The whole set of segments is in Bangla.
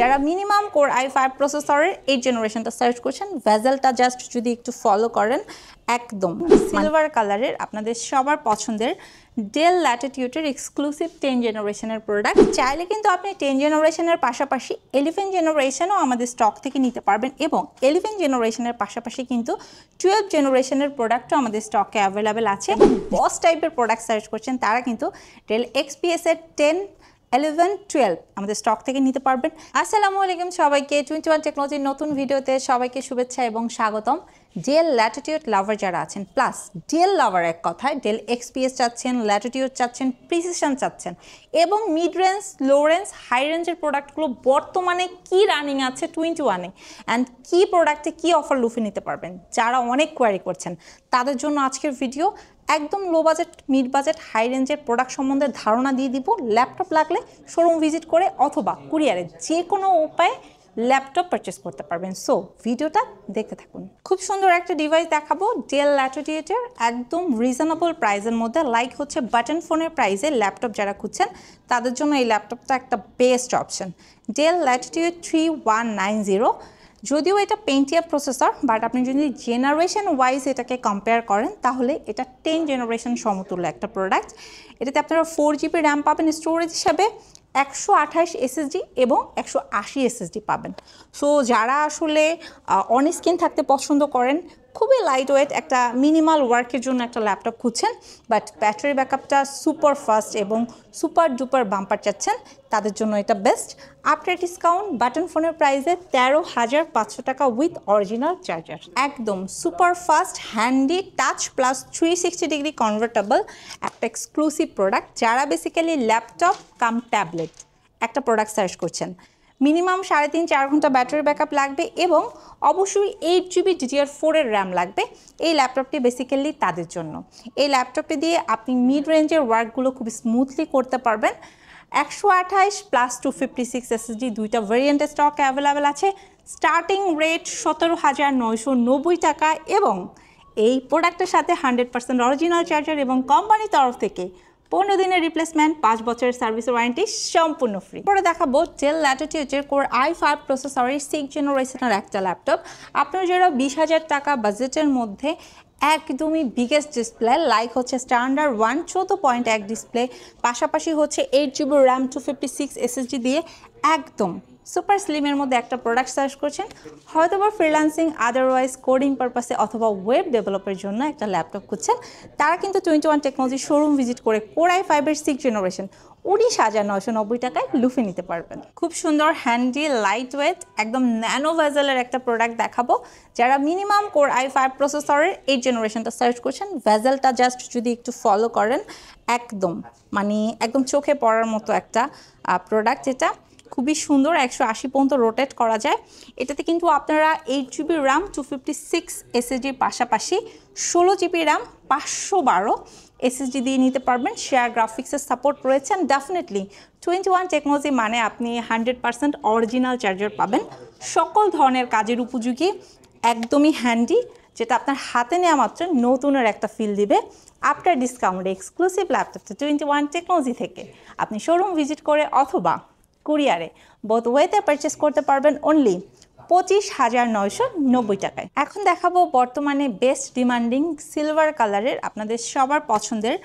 যারা মিনিমাম কোর i5 প্রসেসরের 8 জেনারেশনটা সার্চ করছেন, ভেজেলটা জাস্ট যদি একটু ফলো করেন, একদম সিলভার কালারের আপনাদের সবার পছন্দের ডেল ল্যাটিটিউডের এক্সক্লুসিভ 10 জেনারেশনের প্রোডাক্ট। চাইলে কিন্তু আপনি 10 জেনারেশনের পাশাপাশি 11 জেনারেশনও আমাদের স্টক থেকে নিতে পারবেন, এবং 11 জেনারেশনের পাশাপাশি কিন্তু 12 জেনারেশনের প্রোডাক্টও আমাদের স্টকে অ্যাভেলেবেল আছে। এবং বস টাইপের প্রোডাক্ট সার্চ করছেন তারা কিন্তু ডেল XPS এর 10, 11, 12 আমাদের স্টক থেকে নিতে পারবেন। আসসালামু আলাইকুম সবাইকে, 21 টেকনোলজির নতুন ভিডিওতে সবাইকে শুভেচ্ছা এবং স্বাগতম। ডেল ল্যাটিটিউড লাভার যারা আছেন, প্লাস ডেল লাভার এক কথায় ডেল XPS চাচ্ছেন, ল্যাটিটিউড চাচ্ছেন, প্রিসিশন চাচ্ছেন, এবং mid range, low range, high রেঞ্জের প্রোডাক্টগুলো বর্তমানে কি রানিং আছে 21-এ অ্যান্ড কি প্রোডাক্টে কি অফার লুফে নিতে পারবেন, যারা অনেক কোয়ারি করছেন তাদের জন্য আজকের ভিডিও। একদম low budget, mid budget, high রেঞ্জের প্রোডাক্ট সম্বন্ধে ধারণা দিয়ে দিব। ল্যাপটপ লাগলে শোরুম ভিজিট করে অথবা কুরিয়ারে যে কোনো উপায়ে ল্যাপটপ পারচেস করতে পারবেন। সো ভিডিওটা দেখতে থাকুন। খুব সুন্দর একটা ডিভাইস দেখাবো ডেল ল্যাটিটিউডের একদম রিজনেবল প্রাইসের মধ্যে, লাইক হচ্ছে বাটন ফোনের প্রাইসে ল্যাপটপ যারা খুঁজছেন তাদের জন্য এই ল্যাপটপটা একটা বেস্ট অপশন। ডেল ল্যাটিটিউড 3190, যদিও এটা পেন্টিয়াম প্রসেসর, বাট আপনি যদি জেনারেশন ওয়াইজ এটাকে কম্পেয়ার করেন তাহলে এটা 10 জেনারেশন সমতুল্য একটা প্রোডাক্ট। এটাতে আপনারা 4GB র্যাম পাবেন স্টোরেজ হিসাবে, 128 SSD এবং 180 SSD পাবেন। সো যারা আসলে অন স্ক্রিন থাকতে পছন্দ করেন, খুবই লাইট ওয়েট একটা মিনিমাল ওয়ার্কের জন্য একটা ল্যাপটপ খুঁজছেন, বাট ব্যাটারি ব্যাকআপটা সুপার ফাস্ট এবং সুপার ডুপার বাম্পার চাচ্ছেন, তাদের জন্য এটা বেস্ট। আফটার ডিসকাউন্ট বাটন ফোনের প্রাইসে 13,500 টাকা উইথ অরিজিনাল চার্জার। একদম super fast, handy, touch plus 360 degree convertible একটা এক্সক্লুসিভ প্রোডাক্ট। যারা বেসিক্যালি ল্যাপটপ কাম ট্যাবলেট একটা প্রোডাক্ট সার্চ করছেন, মিনিমাম 3.5-4 ঘন্টা ব্যাটারি ব্যাকআপ লাগবে এবং অবশ্যই 8GB DDR4 এর র্যাম লাগবে, এই ল্যাপটপটি বেসিক্যালি তাদের জন্য। এই ল্যাপটপটি দিয়ে আপনি মিড রেঞ্জের ওয়ার্কগুলো খুব স্মুথলি করতে পারবেন। 128 প্লাস 256 SSD দুইটা ভেরিয়েন্টের স্টক অ্যাভেলেবেল আছে। স্টার্টিং রেট 17,990 টাকা, এবং এই প্রোডাক্টের সাথে 100% অরিজিনাল চার্জার এবং কোম্পানির তরফ থেকে 15 দিনের রিপ্লেসমেন্ট, 5 বছরের সার্ভিস ওয়ারেন্টি সম্পূর্ণ ফ্রি। পরে দেখাবো ডেল ল্যাটিটিউডের কোর i5 প্রসেসরের 6 জেনারেশনের একটা ল্যাপটপ। আপনার যারা 20,000 টাকা বাজেটের মধ্যে একদমই বিগেস্ট ডিসপ্লে, লাইক হচ্ছে স্ট্যান্ডার্ড 14.1 ডিসপ্লে, পাশাপাশি হচ্ছে 8GB র্যাম 256 SSD দিয়ে একদম সুপার স্লিমের মধ্যে একটা প্রোডাক্ট সার্চ করছেন, হয়তো বা ফ্রিল্যান্সিং, আদারওয়াইজ কোডিং পারপাসে অথবা ওয়েব ডেভেলপের জন্য একটা ল্যাপটপ খুঁজছেন, তারা কিন্তু 21 টেকনোলজি শোরুম ভিজিট করে কোর i5 এর 6 জেনারেশন 19,990 টাকায় লুফে নিতে পারবেন। খুব সুন্দর, হ্যান্ডি, লাইট ওয়েট, একদম ন্যানো ভেজেলের একটা প্রোডাক্ট দেখাবো। যারা মিনিমাম কোর i5 প্রসেসরের 8 জেনারেশনটা সার্চ করছেন, ভেজেলটা জাস্ট যদি একটু ফলো করেন, একদম একদম চোখে পড়ার মতো একটা প্রোডাক্ট। এটা খুবই সুন্দর, 180 পর্যন্ত রোটেট করা যায়। এটাতে কিন্তু আপনারা 8GB র্যাম 256 SSDর পাশাপাশি 16GB র্যাম 512 SSD দিয়ে নিতে পারবেন। শেয়ার গ্রাফিক্সের সাপোর্ট রয়েছে। ডেফিনেটলি 21 টেকনোলজি মানে আপনি 100% অরিজিনাল চার্জার পাবেন, সকল ধরনের কাজের উপযোগী, একদমই হ্যান্ডি, যেটা আপনার হাতে নেওয়া মাত্র নতুনের একটা ফিল দিবে। আফটার ডিসকাউন্ট এক্সক্লুসিভ ল্যাপটপটা 21 টেকনোলজি থেকে আপনি শোরুম ভিজিট করে অথবা কুরিয়ারে বোথ ওয়েতে পারচেস করতে পারবেন অনলি 25,990 টাকায়। এখন দেখাবো বর্তমানে বেস্ট ডিমান্ডিং সিলভার কালারের আপনাদের সবার পছন্দের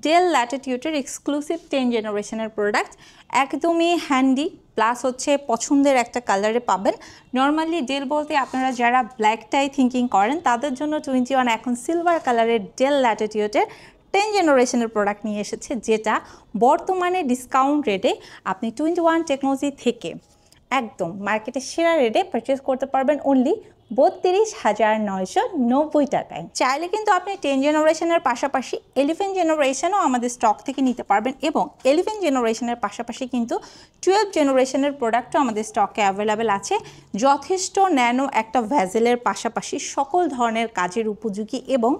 ডেল ল্যাটিটিউডের এক্সক্লুসিভ 10 জেনারেশনের প্রোডাক্ট। একদমই হ্যান্ডি, প্লাস হচ্ছে পছন্দের একটা কালারে পাবেন। নর্মালি ডেল বলতে আপনারা যারা ব্ল্যাকটাই থিঙ্কিং করেন তাদের জন্য 21 এখন সিলভার কালারের ডেল ল্যাটিটিউডের 10 জেনারেশনের প্রোডাক্ট নিয়ে এসেছে, যেটা বর্তমানে ডিসকাউন্ট রেটে আপনি 21 টেকনোলজি থেকে একদম মার্কেটের সেরা রেটে পারচেস করতে পারবেন অনলি 32,990 টাকায়। চাইলে কিন্তু আপনি 10 জেনারেশনের পাশাপাশি 11 জেনারেশনও আমাদের স্টক থেকে নিতে পারবেন, এবং 11 জেনারেশনের পাশাপাশি কিন্তু 12 জেনারেশনের প্রোডাক্টও আমাদের স্টকে অ্যাভেলেবেল আছে। যথেষ্ট ন্যানো একটা ভেজেলের পাশাপাশি সকল ধরনের কাজের উপযোগী এবং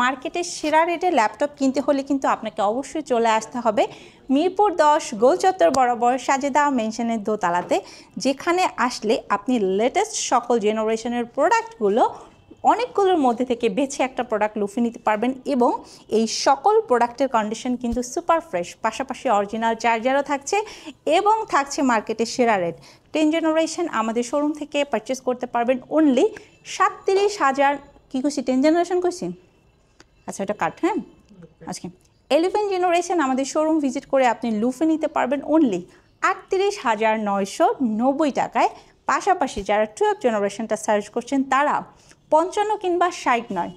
মার্কেটের সেরা রেটে ল্যাপটপ কিনতে হলে কিন্তু আপনাকে অবশ্যই চলে আসতে হবে মিরপুর 10 গোল চত্বর বরাবর সাজেদা মেনশনের দোতলাতে, যেখানে আসলে আপনি লেটেস্ট সকল জেনারেশনের প্রোডাক্টগুলো অনেকগুলোর মধ্যে থেকে বেছে একটা প্রোডাক্ট লুফে নিতে পারবেন, এবং এই সকল প্রোডাক্টের কন্ডিশন কিন্তু সুপার ফ্রেশ, পাশাপাশি অরিজিনাল চার্জারও থাকছে এবং থাকছে মার্কেটের সেরা রেট 10 জেনারেশন আমাদের শোরুম থেকে পারচেস করতে পারবেন অনলি 37,000 কি করছি 10 জেনারেশন করছি আচ্ছা এটা কাট হ্যাঁ আজকে 11 জেনারেশন আমাদের শোরুম ভিজিট করে আপনি লুফে নিতে পারবেন অনলি 38,990 টাকায়। পাশাপাশি যারা 12 জেনারেশনটা সার্চ করছেন তারা 55 কিংবা 60 নয়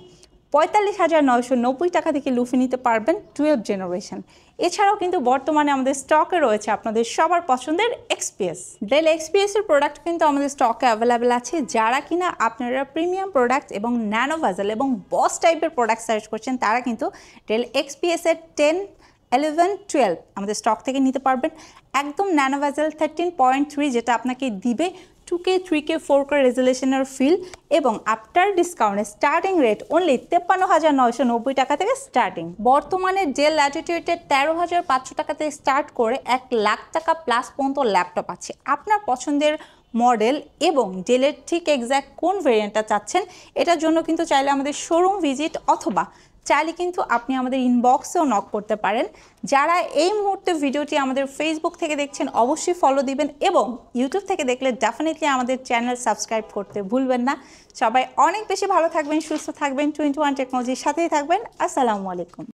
45,990 টাকা থেকে লুফে নিতে পারবেন 12 জেনারেশন। এছাড়াও কিন্তু বর্তমানে আমাদের স্টকে রয়েছে আপনাদের সবার পছন্দের এক্সপিএস। ডেল এক্সপিএসের প্রোডাক্ট কিন্তু আমাদের স্টকে অ্যাভেলেবেল আছে। যারা কিনা আপনারা প্রিমিয়াম প্রোডাক্ট এবং ন্যানো ভেজেল এবং বস টাইপের প্রোডাক্ট সার্চ করছেন তারা কিন্তু ডেল এক্সপিএসের 10, 11, 12 আমাদের স্টক থেকে নিতে পারবেন। একদম ন্যানো ভেজেল 13.3 যেটা আপনাকে দিবে 2K, 3K, 4K রেজুলেশনের ফিল এবং আফটার ডিসকাউন্টে স্টার্টিং রেট অনলি 53,990 টাকা থেকে স্টার্টিং। বর্তমানে ডেল ল্যাটিটিউডের 13,500 টাকা থেকে স্টার্ট করে 1 লাখ টাকা প্লাস পর্যন্ত ল্যাপটপ আছে। আপনার পছন্দের মডেল এবং ডেলের ঠিক এক্স্যাক্ট কোন ভেরিয়েন্টটা চাচ্ছেন এটার জন্য কিন্তু চাইলে আমাদের শোরুম ভিজিট অথবা চাইলে কিন্তু আপনি আমাদের ইনবক্সেও নক করতে পারেন। যারা এই মুহূর্তে ভিডিওটি আমাদের ফেসবুক থেকে দেখছেন অবশ্যই ফলো দিবেন এবং ইউটিউব থেকে দেখলে ডেফিনেটলি আমাদের চ্যানেল সাবস্ক্রাইব করতে ভুলবেন না। সবাই অনেক বেশি ভালো থাকবেন, সুস্থ থাকবেন, 21 টেকনোলজির সাথেই থাকবেন। আসসালামু আলাইকুম।